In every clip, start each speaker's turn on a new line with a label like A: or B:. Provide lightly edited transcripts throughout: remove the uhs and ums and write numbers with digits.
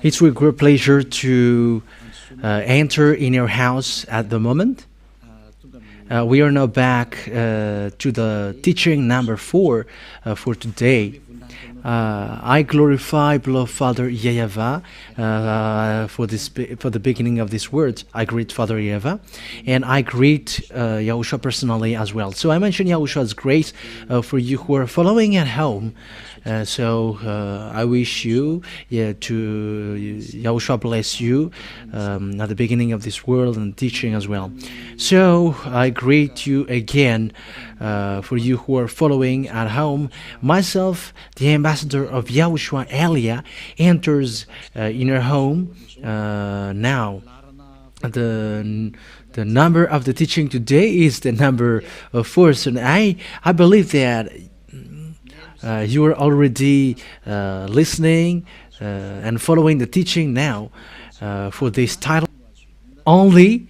A: It's with great pleasure to enter in your house at the moment. We are now back to the teaching number 4 for today. I glorify, beloved Father YAHVAH, for the beginning of this word. I greet Father YAHVAH, and I greet YAHOSHUAH personally as well. So I mention YAHOSHUAH's grace for you who are following at home. I wish you, YAHOSHUAH bless you at the beginning of this world and teaching as well. So I greet you again for you who are following at home. Myself, the ambassador of YAHOSHUAH, Elia, enters in your home now. The number of the teaching today is the number 4. So I believe that you are already listening and following the teaching now for this title. Only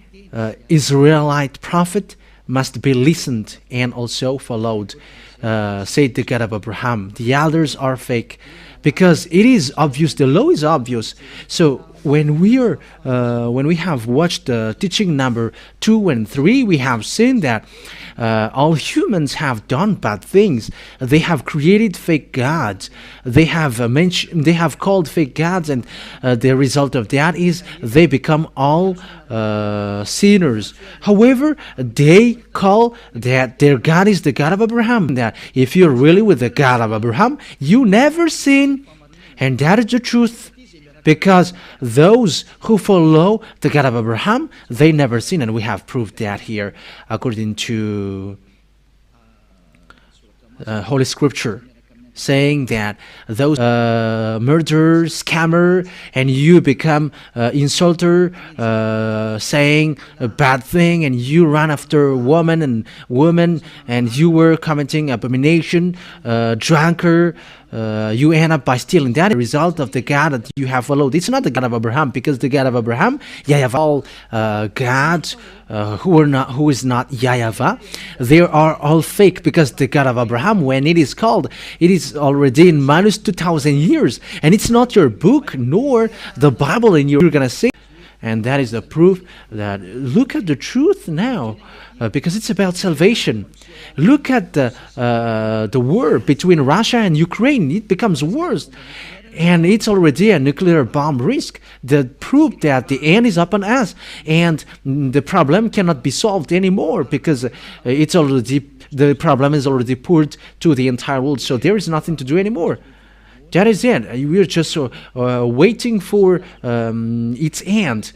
A: Israelite prophet must be listened and also followed, said the God of Abraham. The others are fake because it is obvious, the law is obvious. So when we have watched the teaching number 2 and 3, we have seen that all humans have done bad things. They have created fake gods. They have called fake gods, and the result of that is they become all sinners. However, they call that their God is the God of Abraham. That if you're really with the God of Abraham, you never sin, and that is the truth. Because those who follow the God of Abraham, they never sin, and we have proved that here according to Holy Scripture, saying that those murderer, scammer, and you become insulter, saying a bad thing, and you run after woman, and you were committing abomination, drunkard. You end up by stealing. That is the result of the God that you have followed. It's not the God of Abraham, because the God of Abraham, YAHVAH, all gods who is not YAHVAH, they are all fake, because the God of Abraham, when it is called, it is already in minus 2,000 years, and it's not your book nor the Bible, and you're gonna say. And that is the proof that look at the truth now, because it's about salvation. Look at the war between Russia and Ukraine. It becomes worse. And it's already a nuclear bomb risk that proved that the end is upon us. And the problem cannot be solved anymore, because the problem is already poured to the entire world. So there is nothing to do anymore. That is it. We're just waiting for its end.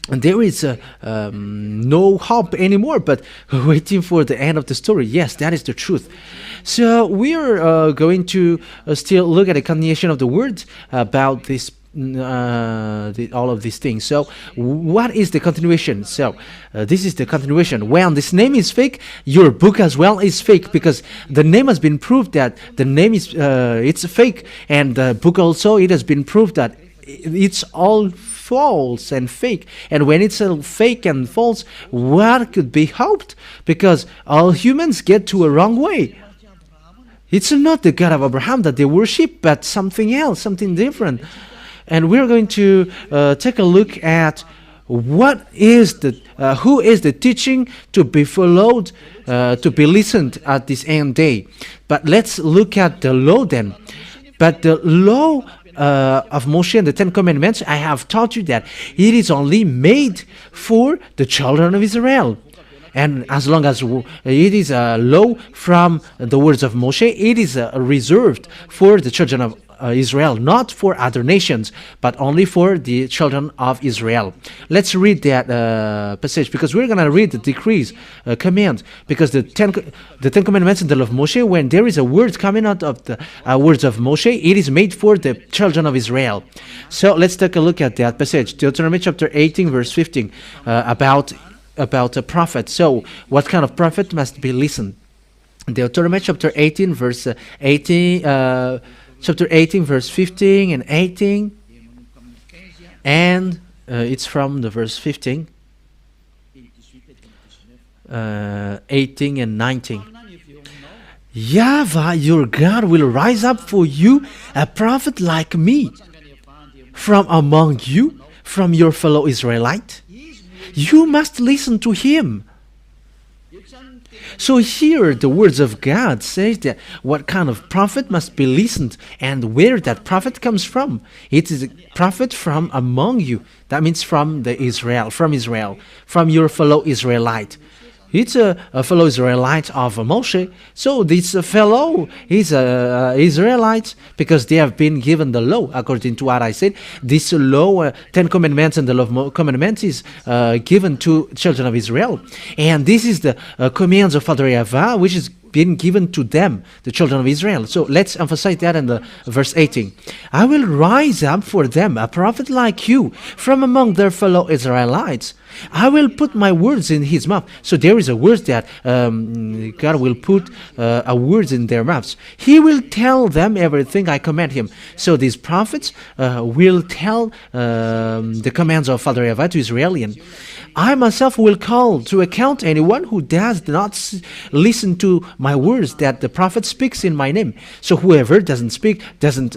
A: And there is no hope anymore, but waiting for the end of the story. Yes, that is the truth. So we are going to still look at the continuation of the words about this. All of these things. So what is the continuation? So this is the continuation. When this name is fake, your book as well is fake, because the name has been proved that the name is it's fake, and the book also, it has been proved that it's all false and fake. And when it's all fake and false, what could be hoped? Because all humans get to a wrong way. It's not the God of Abraham that they worship, but something else, something different. And we're going to take a look at what is who is the teaching to be followed, to be listened at this end day. But let's look at the law then. But the law of Moshe and the 10 Commandments, I have taught you that it is only made for the children of Israel. And as long as it is a law from the words of Moshe, it is reserved for the children of Israel, not for other nations, but only for the children of Israel. Let's read that passage, because we're going to read the decrees, command, because the Ten Commandments and the law of Moshe, when there is a word coming out of the words of Moshe, it is made for the children of Israel. So let's take a look at that passage, Deuteronomy chapter 18, verse 15, about a prophet. So what kind of prophet must be listened? Deuteronomy chapter 18, verse 18, chapter 18, verse 15 and 18, and it's from the verse 15, 18 and 19. YAHVAH, your God, will rise up for you a prophet like me. from among you, from your fellow Israelite? You must listen to him. So here the words of God says that what kind of prophet must be listened, and where that prophet comes from. It is a prophet from among you. That means from Israel, from your fellow Israelite. It's a fellow Israelite of Moshe. So this fellow is a Israelite because they have been given the law. According to what I said, this law, 10 Commandments and the law of commandments is given to children of Israel. And this is the commands of Father YAHVAH, which is been given to them, the children of Israel. So let's emphasize that in the verse 18. I will rise up for them a prophet like you from among their fellow Israelites. I will put my words in his mouth. So there is a word that God will put a words in their mouths. He will tell them everything I command him. So these prophets will tell the commands of Father YAHVAH to Israelian. I myself will call to account anyone who does not listen to my words that the prophet speaks in my name. So whoever doesn't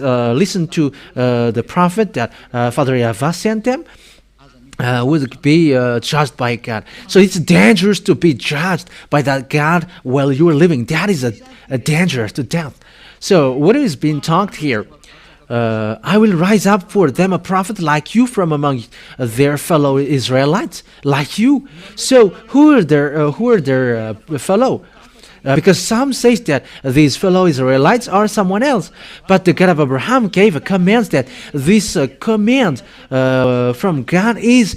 A: listen to the prophet that Father YAHVAH sent them, would be judged by God. So it's dangerous to be judged by that God while you are living. That is a danger to death. So what is being talked here? I will rise up for them a prophet like you from among their fellow Israelites, like you. So who are their fellow? Because some say that these fellow Israelites are someone else. But the God of Abraham gave a command that this command from God is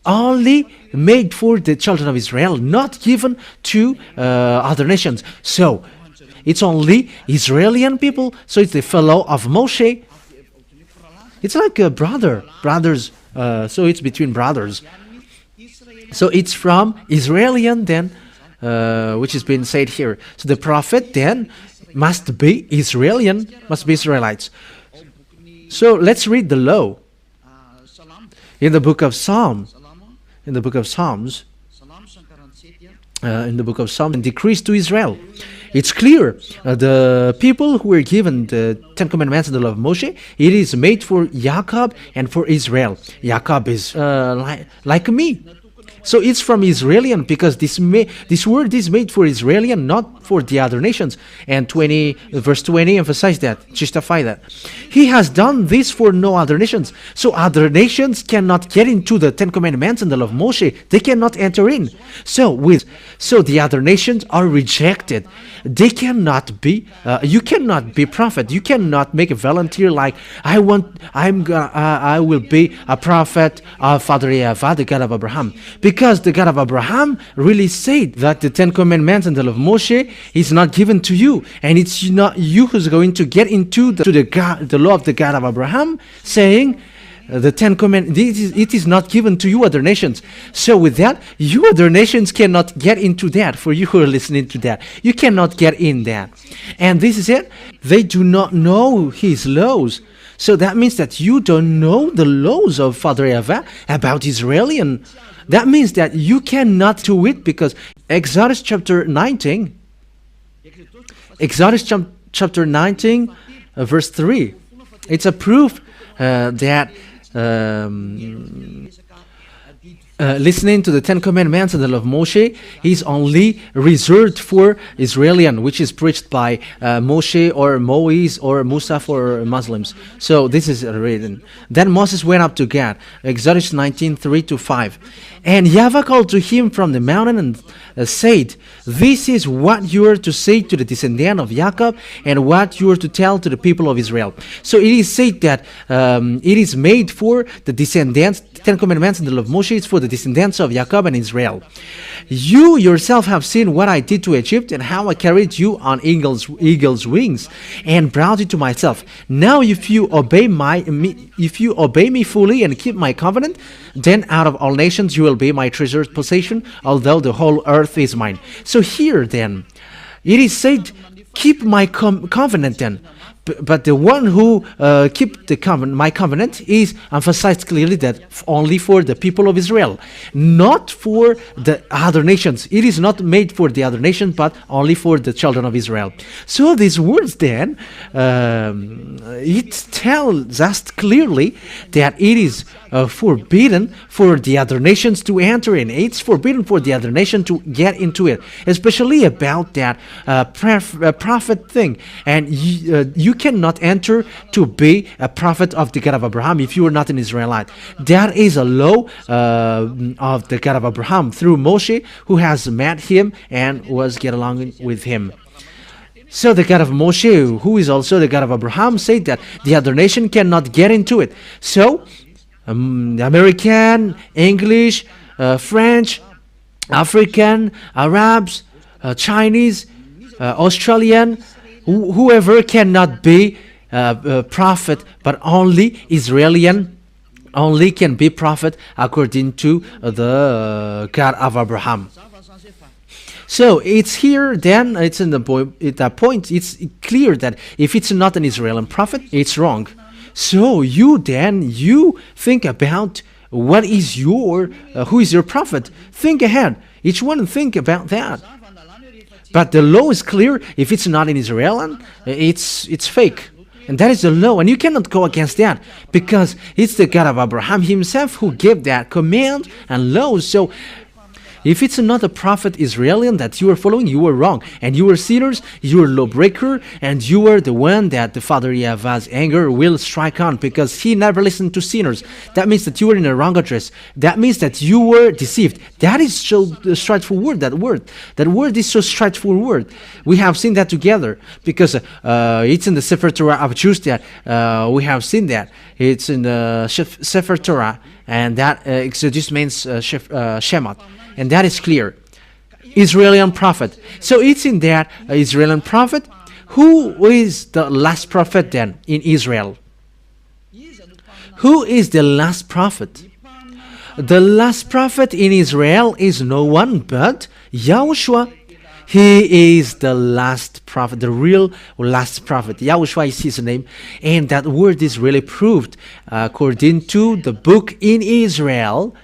A: only made for the children of Israel, not given to other nations. So it's only Israeli people. So it's the fellow of Moshe. It's like a brothers. So it's between brothers. So it's from Israeli then. Which has been said here. So the prophet then must be Israelites. So let's read the law in the book of Psalms. And decrees to Israel. It's clear the people who were given the 10 Commandments and the law of Moshe, it is made for Jacob and for Israel. Jacob is like me. So it's from Israelian because this word is made for Israelian, not for the other nations. And verse 20 emphasize that, justify that. He has done this for no other nations. So other nations cannot get into the 10 Commandments and the law of Moshe. They cannot enter in. So the other nations are rejected. They cannot be. You cannot be prophet. You cannot make a volunteer like I will be a prophet of Father YAHVAH, the God of Abraham. Because the God of Abraham really said that the 10 Commandments and the law of Moshe is not given to you. And it's not you who's going to get into the law of the God of Abraham, saying the 10 Commandments, it is not given to you other nations. So with that, you other nations cannot get into that. For you who are listening to that, you cannot get in that. And this is it. They do not know his laws. So that means that you don't know the laws of Father YAHVAH about Israelian. That means that you cannot do it because Exodus chapter 19, verse 3, it's a proof that listening to the 10 Commandments and the law of Moshe is only reserved for Israelian, which is preached by Moshe or Moses or Musa for Muslims. So this is written. Then Moses went up to God, Exodus 19, 3-5. And YAHVAH called to him from the mountain and said, this is what you are to say to the descendant of Jacob and what you are to tell to the people of Israel. So it is said that it is made for the descendants, 10 Commandments and the law of Moshe is for the descendants of Jacob and Israel. You yourself have seen what I did to Egypt and how I carried you on eagle's wings and brought you to myself. Now if you obey me fully and keep my covenant, then out of all nations you will be my treasured possession, although the whole earth is mine. So here then, it is said, keep my covenant then. But the one who keep the my covenant is emphasized clearly that only for the people of Israel, not for the other nations. It is not made for the other nations, but only for the children of Israel. So these words then, it tells us clearly that it is forbidden for the other nations to enter in. It's forbidden for the other nation to get into it, especially about that prophet thing. And you cannot enter to be a prophet of the God of Abraham if you are not an Israelite. That is a law of the God of Abraham through Moshe, who has met him and was get along with him. So the God of Moshe, who is also the God of Abraham, said that the other nation cannot get into it. So American, English, French, African, Arabs, Chinese, Australian, whoever cannot be a prophet, but only Israeli only can be prophet according to the God of Abraham. So it's here, then it's in that point, it's clear that if it's not an Israeli prophet, it's wrong. So you think about what is who is your prophet? Think ahead. Each one think about that. But the law is clear. If it's not in Israel, it's fake. And that is the law. And you cannot go against that because it's the God of Abraham himself who gave that command and law. So if it's not a prophet Israeli that you are following, you are wrong. And you are sinners, you are lawbreaker, and you are the one that the Father YAHVAH's anger will strike on because he never listened to sinners. That means that you were in a wrong address. That means that you were deceived. That is so straightforward, that word. That word is so straightforward. We have seen that together because it's in the Sefer Torah of Jews that we have seen that. It's in the Sefer Torah, and that Exodus means Shemot. And that is clear. Israeli prophet. So it's in that Israeli prophet. Who is the last prophet then in Israel? Who is the last prophet? The last prophet in Israel is no one but YAHOSHUAH. He is the last prophet, the real last prophet. YAHOSHUAH is his name. And that word is really proved according to the book in Israel.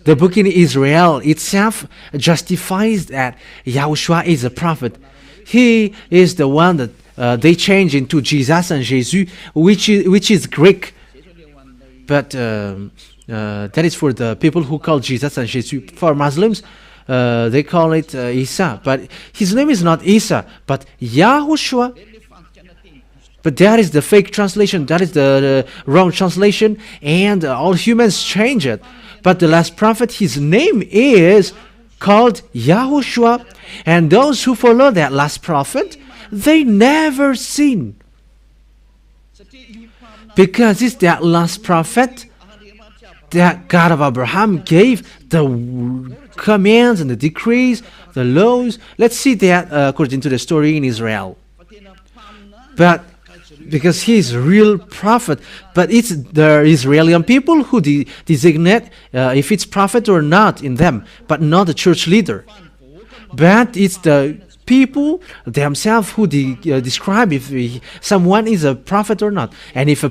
A: The book in Israel itself justifies that YAHOSHUAH is a prophet. He is the one that they change into Jesus and Jesus, which is Greek. But that is for the people who call Jesus and Jesus. For Muslims, they call it Isa. But his name is not Isa, but YAHOSHUAH. But that is the fake translation. That is the wrong translation. And all humans change it. But the last prophet, his name is called YAHOSHUAH. And those who follow that last prophet, they never sin. Because it's that last prophet that God of Abraham gave the commands and the decrees, the laws. Let's see that according to the story in Israel. But because he is a real prophet, but it's the Israeli people who designate if it's prophet or not in them, but not the church leader. But it's the people themselves who describe if someone is a prophet or not. And if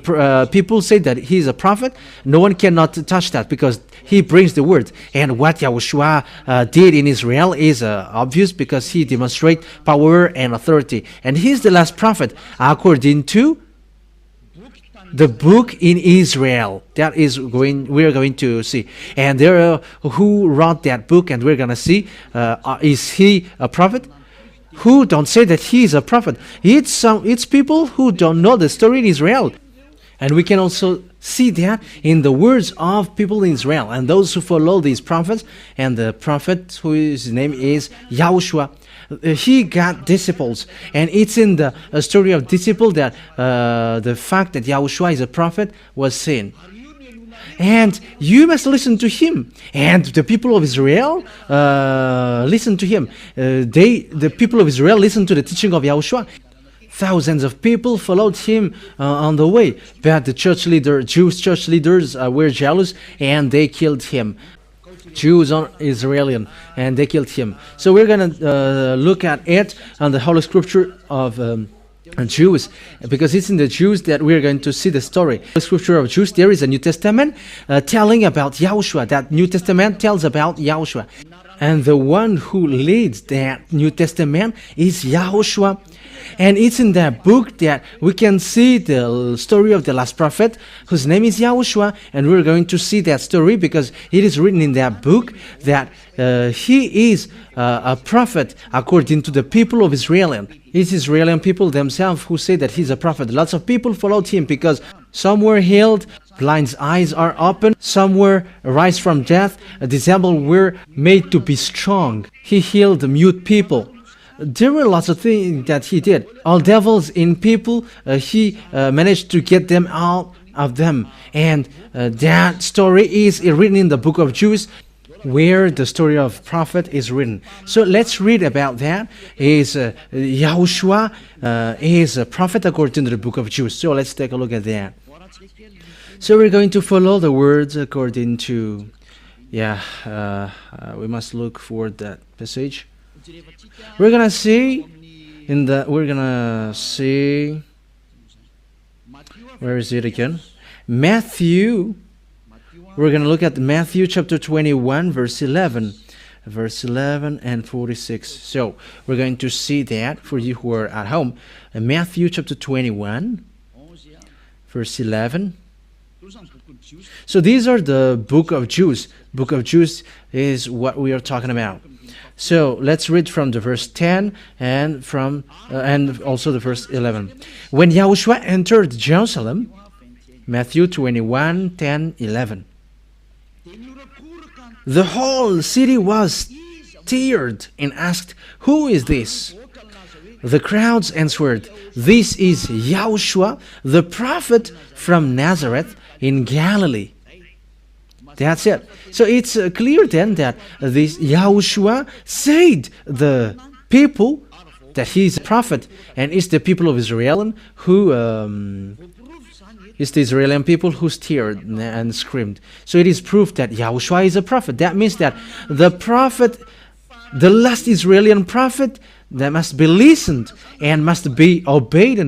A: people say that he is a prophet, no one cannot touch that because he brings the word. And what YAHOSHUAH did in Israel is obvious because he demonstrates power and authority. And he's the last prophet according to the book in Israel. That is we're going to see. And there who wrote that book, and we're going to see, is he a prophet? Who don't say that he is a prophet. It's people who don't know the story in Israel. And we can also see that in the words of people in Israel and those who follow these prophets. And the prophet whose name is YAHOSHUAH, he got disciples. And it's in the story of disciple that the fact that YAHOSHUAH is a prophet was seen. And you must listen to him. And the people of Israel listen to him. The people of Israel listen to the teaching of YAHOSHUAH. Thousands of people followed him on the way. But the Jewish church leaders were jealous and they killed him. Jews are Israeli and they killed him. So we're going to look at it on the Holy Scripture of Jews, because it's in the Jews that we are going to see the story. The scripture of Jews, there is a New Testament telling about Yahushua. That New Testament tells about Yahushua. And the one who leads that New Testament is Yahushua. And it's in that book that we can see the story of the last prophet, whose name is Yahushua. And we're going to see that story because it is written in that book that he is a prophet according to the people of Israel. It's Israeli people themselves who say that he's a prophet. Lots of people followed him because some were healed, blind's eyes are open, some were raised from death, disabled were made to be strong. He healed the mute people. There were lots of things that he did. All devils in people, he managed to get them out of them. And that story is written in the book of Jews, where the story of prophet is written. So let's read about that. Yahushua is a prophet according to the book of Jews. So let's take a look at that. So we're going to follow the words according to, we must look for that passage. We're gonna see where is it again? Matthew. We're going to look at Matthew chapter 21, verse 11 and 46. So we're going to see that for you who are at home. Matthew chapter 21, verse 11. So these are the book of Jews. Book of Jews is what we are talking about. So let's read from the verse 10 and also the verse 11. When Yahushua entered Jerusalem, Matthew 21, 10, 11. The whole city was stirred and asked, "Who is this?" The crowds answered, "This is Yahushua, the prophet from Nazareth in Galilee." That's it. So it's clear then that this Yahushua said the people that he is a prophet, and it's the people of Israel who it's the Israeli people who stirred and screamed. So it is proof that Yahushua is a prophet. That means that the prophet, the last Israeli prophet, that must be listened and must be obeyed and